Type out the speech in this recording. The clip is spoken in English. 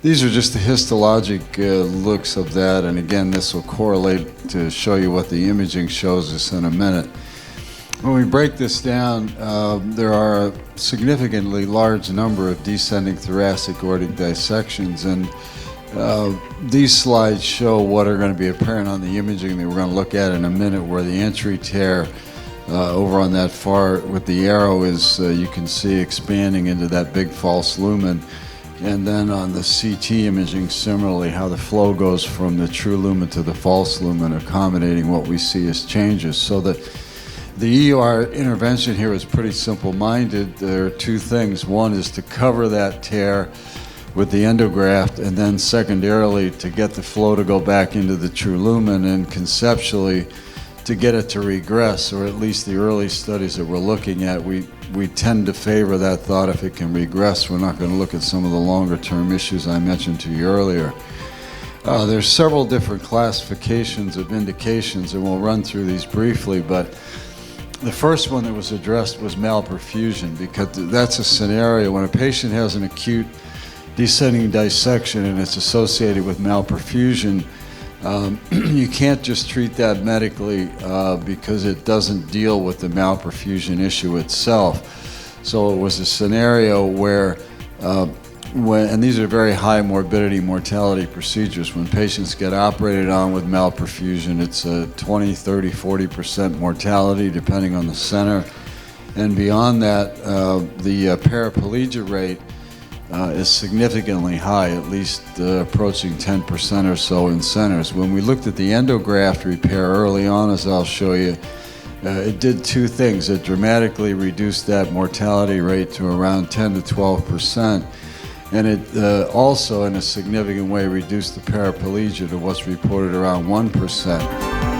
These are just the histologic looks of that, and again, this will correlate to show you what the imaging shows us in a minute. When we break this down, there are a significantly large number of descending thoracic aortic dissections, and these slides show what are going to be apparent on the imaging that we're going to look at in a minute, where the entry tear over on that far with the arrow is, you can see, expanding into that big false lumen. And then on the CT imaging, similarly, how the flow goes from the true lumen to the false lumen, accommodating what we see as changes. So that the ER intervention here is pretty simple-minded. There are two things. One is to cover that tear with the endograft, and then secondarily to get the flow to go back into the true lumen, and conceptually to get it to regress, or at least the early studies that we're looking at, we tend to favor that thought if it can regress. We're not going to look at some of the longer-term issues I mentioned to you earlier. There's several different classifications of indications, and we'll run through these briefly, but the first one that was addressed was malperfusion, because that's a scenario when a patient has an acute descending dissection and it's associated with malperfusion. You can't just treat that medically because it doesn't deal with the malperfusion issue itself. So it was a scenario where, and these are very high morbidity, mortality procedures. When patients get operated on with malperfusion, it's a 20, 30, 40% mortality depending on the center. And beyond that, the paraplegia rate is significantly high, at least approaching 10% or so in centers. When we looked at the endograft repair early on, as I'll show you, it did two things. It dramatically reduced that mortality rate to around 10 to 12%, and it also, in a significant way, reduced the paraplegia to what's reported around 1%.